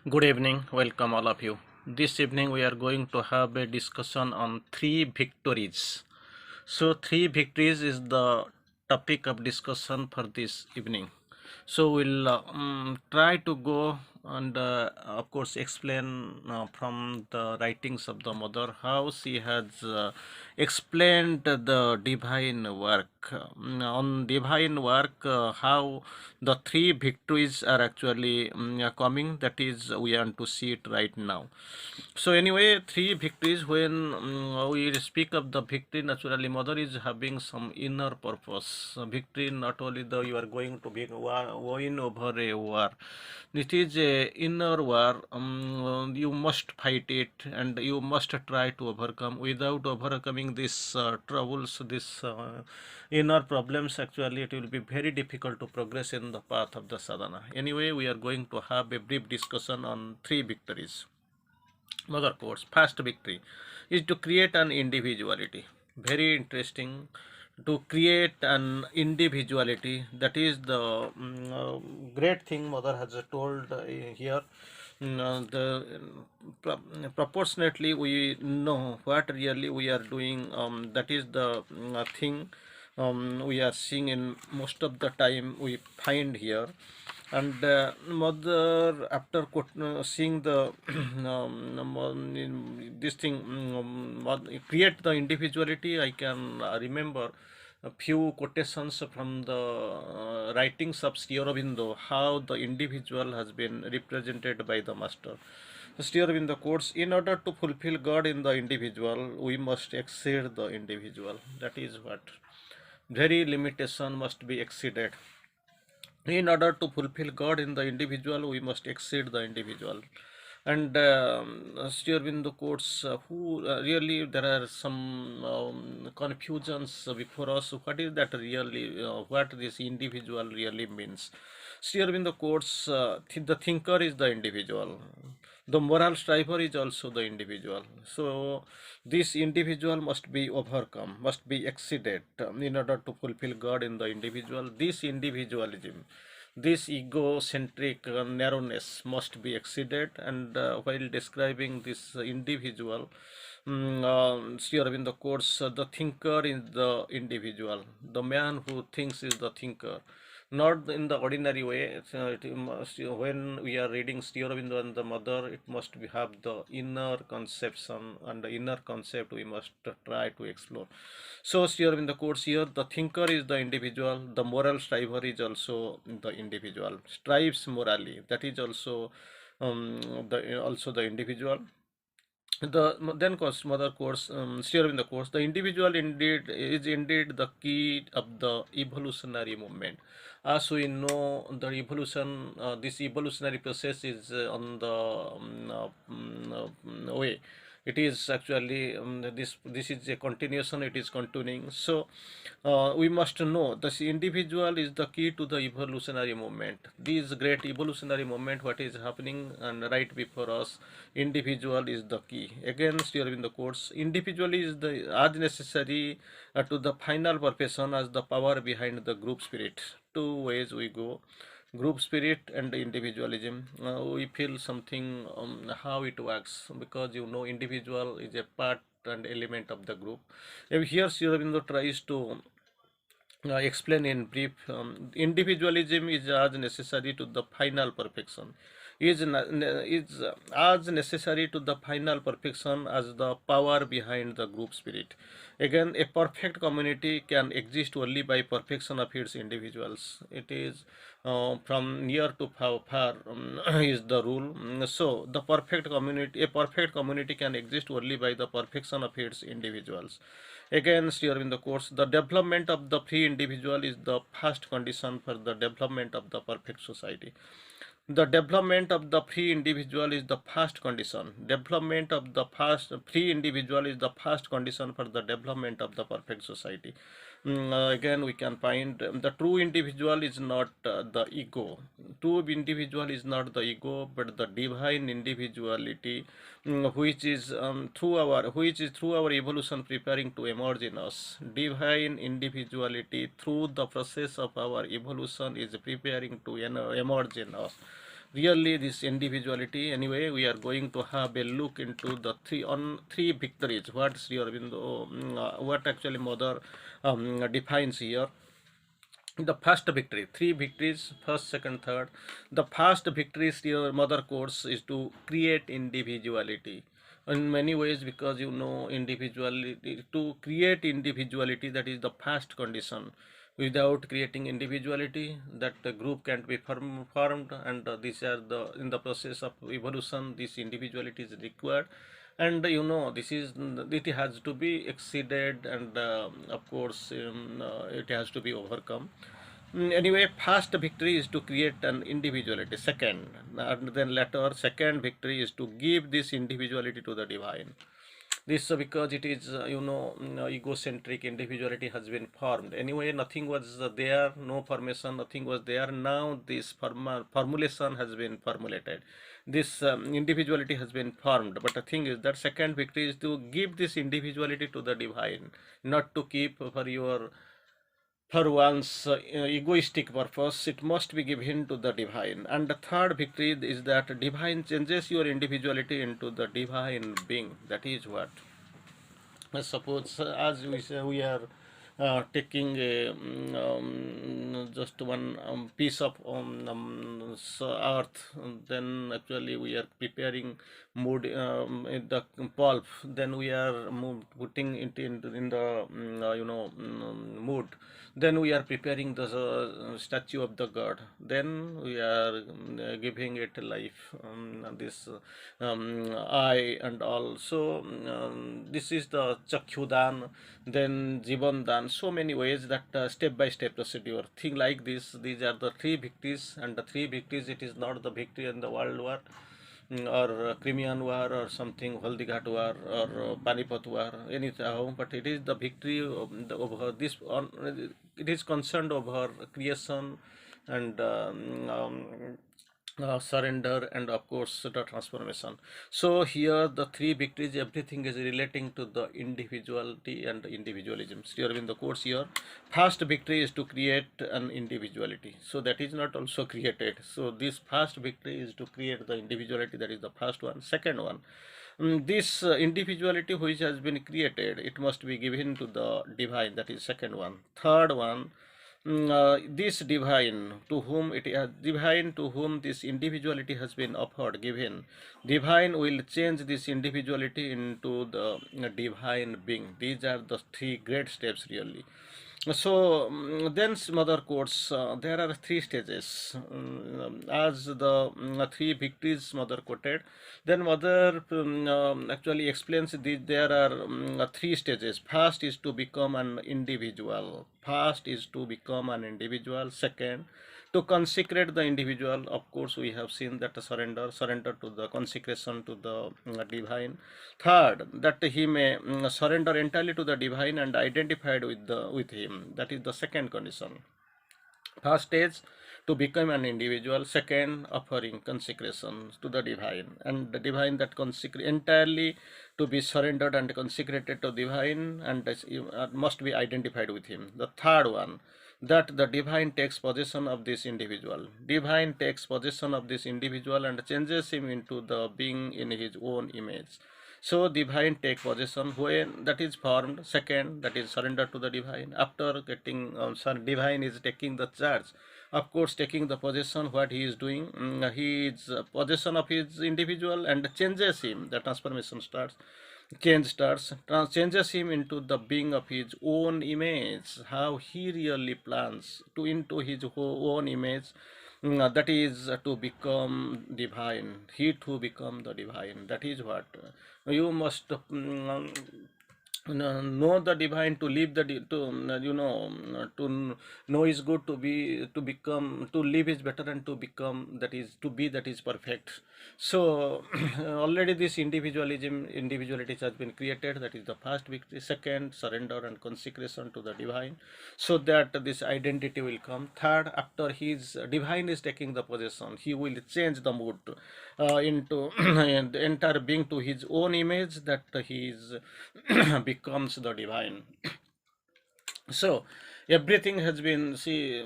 Good evening, welcome all of you. This evening we are going to have a discussion on three victories. So, three victories is the topic of discussion for this evening. So, we'll try to go and, of course, explain from the writings of the mother how she has explained the divine work. On divine work, how the three victories are actually coming, that is, we want to see it right now. So anyway, three victories. When we speak of the victory, naturally, mother is having some inner purpose. Victory, not only the you are going to win over a war. It is a inner war. You must fight it, and you must try to overcome. Without overcoming these troubles, these inner problems, actually, it will be very difficult to progress in the path of the sadhana. Anyway, we are going to have a brief discussion on three victories. Mother course, first victory is to create an individuality. Very interesting. To create an individuality, that is the great thing mother has told here. Proportionately we know what really we are doing. That is the thing we are seeing in most of the time we find here. And mother, after seeing the this thing, create the individuality, I can remember a few quotations from the writings of Sri Aurobindo, how the individual has been represented by the master. Sri Aurobindo quotes, in order to fulfill God in the individual, we must exceed the individual. That is what. Very limitation must be exceeded. In order to fulfill God in the individual, we must exceed the individual. And Sri Aurobindo quotes, who really there are some confusions before us. What is that really? What this individual really means? Sri Aurobindo quotes, the thinker is the individual. The moral striver is also the individual. So this individual must be overcome, must be exceeded in order to fulfill God in the individual. This individualism, this egocentric narrowness must be exceeded. And while describing this individual, Sri Aurobindo quotes, the thinker is the individual. The man who thinks is the thinker, not in the ordinary way. When we are reading Sri Aurobindo and the mother, it must have the inner conception, and the inner concept we must try to explore. So Sri Aurobindo quotes here, the thinker is the individual, the moral striver is also the individual, strives morally, that is also the individual. Then course mother course, steer in the course, the individual indeed is indeed the key of the evolutionary movement. As we know, the evolution, this evolutionary process is on the way. It is actually this is a continuation, it is continuing. So we must know this individual is the key to the evolutionary movement. This great evolutionary movement, what is happening and right before us, individual is the key. Again, here in the quotes, individual is the as necessary to the final perfection as the power behind the group spirit. Two ways we go, group spirit and individualism. We feel something how it works, because individual is a part and element of the group. Here Sri Aurobindo tries to explain in brief. Individualism is as necessary to the final perfection, is as necessary to the final perfection as the power behind the group spirit. Again, a perfect community can exist only by perfection of its individuals. It is from near to far, is the rule. So the a perfect community can exist only by the perfection of its individuals. Again, here in the course, the development of the free individual is the first condition for the development of the perfect society. The development of the free individual is the first condition. Development of the first free individual is the first condition for the development of the perfect society. Again, we can find the true individual is not the ego. True individual is not the ego, but the divine individuality, which is through our evolution preparing to emerge in us. Divine individuality through the process of our evolution is preparing to emerge in us. really this individuality. Anyway, we are going to have a look into the three victories. What Sri Aurobindo, what actually Mother defines here. The first victory, three victories, first, second, third. The first victory, your mother course, is to create individuality in many ways, because individuality, to create individuality, that is the first condition. Without creating individuality, that group can't be formed, and these are the in the process of evolution, this individuality is required. And this is, it has to be exceeded, and of course it has to be overcome. Anyway, first victory is to create an individuality. Second, and then later, second victory is to give this individuality to the divine. This because it is, egocentric individuality has been formed. Anyway, nothing was there, no formation, nothing was there. Now this formulation has been formulated. This individuality has been formed. But the thing is that second victory is to give this individuality to the divine, not to keep for one's egoistic purpose. It must be given to the divine. And the third victory is that divine changes your individuality into the divine being. That is what. Suppose, as we say, we are taking just one piece of earth, then actually we are preparing mood in the pulp, then we are putting it in the mood, then we are preparing the statue of the god, then we are giving it life, this eye and all. So this is the chakyudan, then jivan dan, so many ways, that step by step procedure thing like this. These are the three victories. And the three victories, it is not the victory in the world war, or Crimean War, or something, Haldighat War, or Panipat War, anyhow, but it is the victory of over this. It is concerned over creation, and surrender, and of course the transformation. So here the three victories, everything is relating to the individuality and individualism. Here in the course here, first victory is to create an individuality, so that is not also created. So this first victory is to create the individuality, that is the first one. Second one, this individuality which has been created, it must be given to the divine, that is second one. Third one, this divine to whom this individuality has been offered, given, divine will change this individuality into the divine being. These are the three great steps, really. So then mother quotes, there are three stages, as the three victories mother quoted. Then mother actually explains there are three stages. First is to become an individual. First is to become an individual. Second, to consecrate the individual. Of course, we have seen that surrender to the consecration to the divine. Third, that he may surrender entirely to the divine and identified with him. That is the second condition. First stage, to become an individual. Second, offering consecration to the divine, and the divine that consecrate entirely, to be surrendered and consecrated to divine, and must be identified with him. The third one, that the divine takes possession of this individual. Divine takes possession of this individual and changes him into the being in his own image. So divine take possession when that is formed. Second, that is surrender to the divine. After getting divine is taking the charge. Of course, taking the possession, what he is doing, he is possession of his individual and changes him. The transformation starts. Change starts, changes him into the being of his own image. How he really plans to into his own image, that is to become divine. He to become the divine. That is what you must know the divine, to live the to know is good, to be, to become, to live is better, and to become, that is to be, that is perfect. So already this individuality has been created. That is the first victory. Second, surrender and consecration to the divine, so that this identity will come. Third, after his divine is taking the possession, he will change the mood into the entire being to his own image, that he is becomes the divine. So everything has been, see,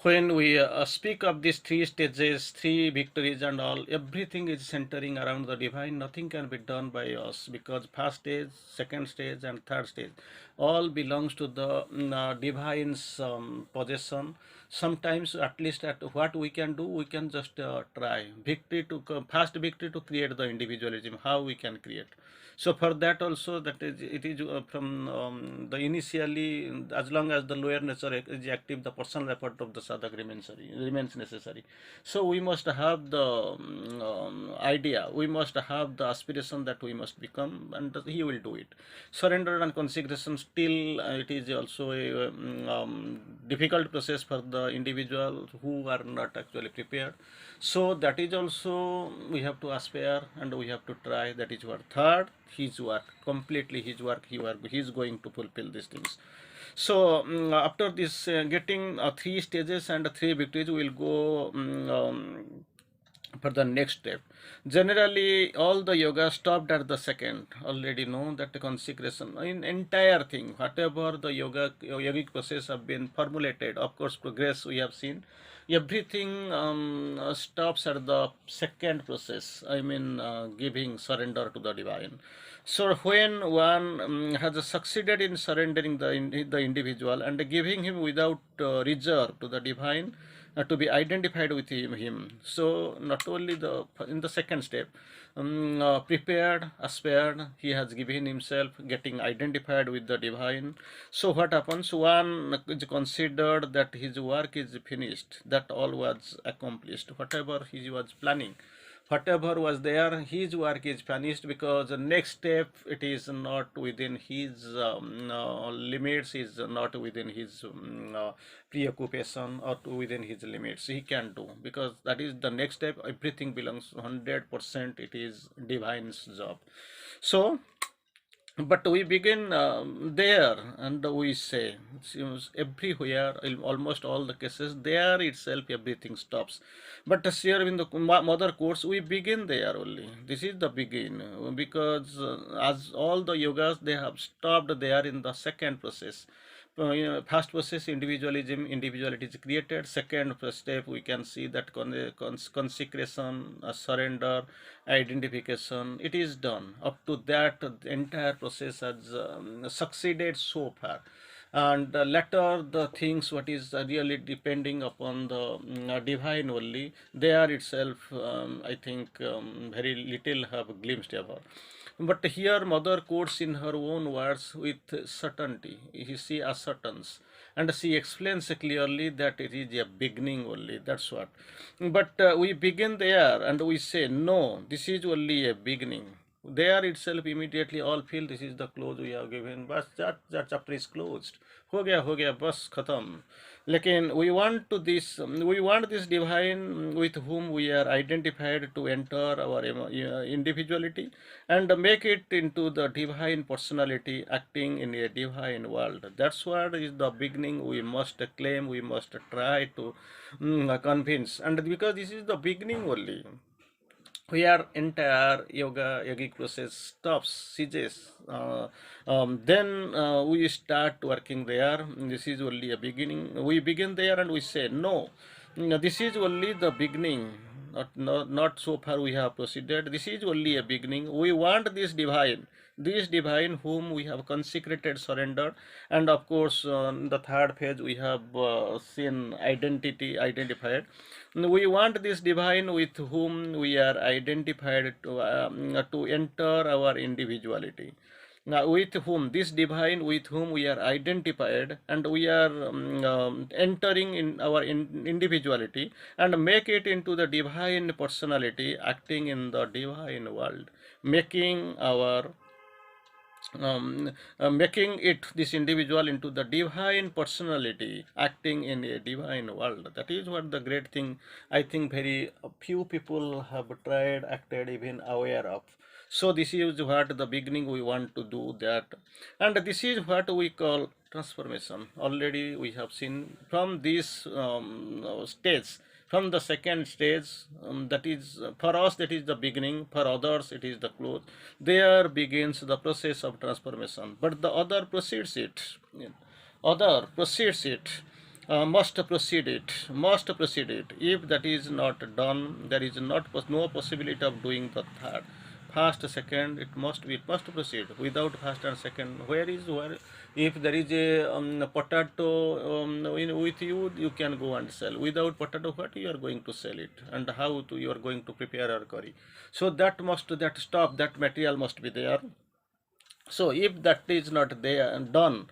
When we speak of these three stages, three victories and all, everything is centering around the divine. Nothing can be done by us because first stage, second stage, and third stage all belongs to the divine's possession. Sometimes, at least, at what we can do, we can just try victory to first victory to create the individualism. How we can create. So for that also, that is it is from the initially, as long as the lower nature is active, the personal effort of the sadhak remains necessary. So we must have the idea, we must have the aspiration that we must become, and he will do it. Surrender and consecration still it is also a difficult process for the individual who are not actually prepared. So that is also we have to aspire and we have to try. That is what third, his work, completely his work, he is going to fulfill these things. So after this getting three stages and three victories, we will go for the next step. Generally, all the yoga stopped at the second. Already know that the consecration in entire thing, whatever the yogic process have been formulated. Of course, progress we have seen. Everything stops at the second process. I mean, giving surrender to the divine. So when one has succeeded in surrendering the individual and giving him without reserve to the divine, to be identified with him. So not only the in the second step, prepared, aspired, he has given himself, getting identified with the divine. So what happens? One is considered that his work is finished, that all was accomplished, whatever he was planning, whatever was there, his work is finished, because the next step, it is not within his limits, is not within his preoccupation or within his limits. He can do, because that is the next step. Everything belongs 100%, it is divine's job. So but we begin there, and we say, it seems everywhere, in almost all the cases, there itself everything stops. But here in the mother course, we begin there only. This is the begin, because as all the yogas, they have stopped there in the second process. First process, individuality is created. Second step, we can see that consecration, surrender, identification, it is done. Up to that, the entire process has succeeded so far. And later, the things what is really depending upon the divine only, there itself, I think very little have glimpsed ever. But here, mother quotes in her own words with certainty. She ascertains, and she explains clearly that it is a beginning only. That's what. But we begin there, and we say, no, this is only a beginning. There itself, immediately all feel this is the close we have given. But that chapter is closed. हो गया बस खत्म. लेकिन we want this divine with whom we are identified to enter our individuality and make it into the divine personality acting in a divine world. That's what is the beginning. We must claim, we must try to convince, and because this is the beginning only, where entire yogic process stops, ceases. Then we start working there. This is only a beginning. We begin there and we say, no, this is only the beginning. Not so far we have proceeded. This is only a beginning. We want this divine whom we have consecrated, surrendered, and of course, the third phase we have seen identified. We want this divine with whom we are identified to enter our individuality. Now, with whom this divine, with whom we are identified, and we are entering in our individuality and make it into the divine personality acting in the divine world, making our making it, this individual, into the divine personality acting in a divine world. That is what the great thing, I think very few people have tried, acted, even aware of. So this is what the beginning we want to do that, and this is what we call transformation. Already we have seen from this stage, from the second stage, that is for us, that is the beginning, for others it is the close. There begins the process of transformation, but the other precedes it. must proceed it. If that is not done, there is no possibility of doing the third. First, second, it must proceed. Without first and second, where if there is a potato with you, you can go and sell. Without potato, what you are going to sell it, and how you are going to prepare your curry? So that material must be there. So if that is not there and done,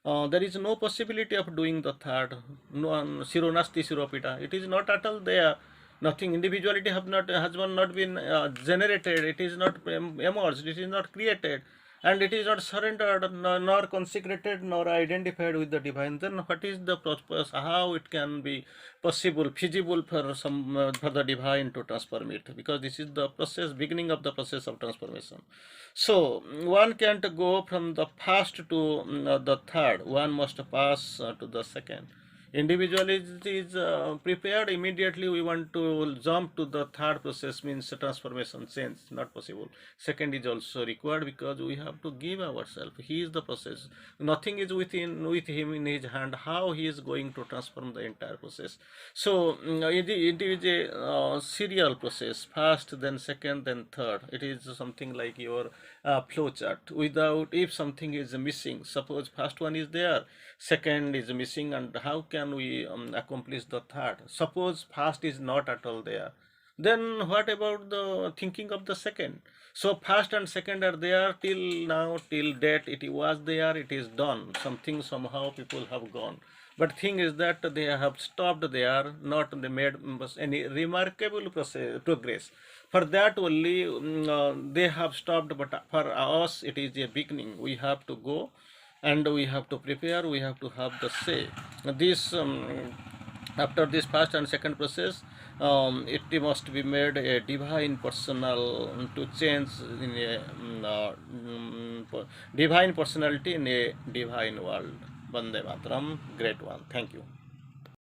there is no possibility of doing the third. No, Siro nasti siro pita. It is not at all there. Nothing. Individuality has not been generated. It is not emerged. It is not created, and it is not surrendered, nor consecrated, nor identified with the divine. Then what is the purpose? How it can be possible, feasible for the divine to transform it? Because this is the process, beginning of the process of transformation. So one can't go from the first to the third. One must pass to the second. Individuality is prepared immediately. We want to jump to the third process, means transformation, change, not possible. Second is also required because we have to give ourselves. He is the process. Nothing is with him in his hand. How he is going to transform the entire process? So it is a serial process. First, then second, then third. It is something like your flow chart. Without, if something is missing, suppose first one is there, second is missing, and how can we accomplish the third? Suppose first is not at all there, then what about the thinking of the second? So first and second are there till now, till date it was there, it is done. Something somehow people have gone. But thing is that they have stopped there, not they made any remarkable progress. For that only they have stopped, but for us it is a beginning. We have to go and we have to prepare, we have to have the say. This after this first and second process, it must be made a divine personal to change in a divine personality in a divine world. Vande Mataram, great one. Thank you.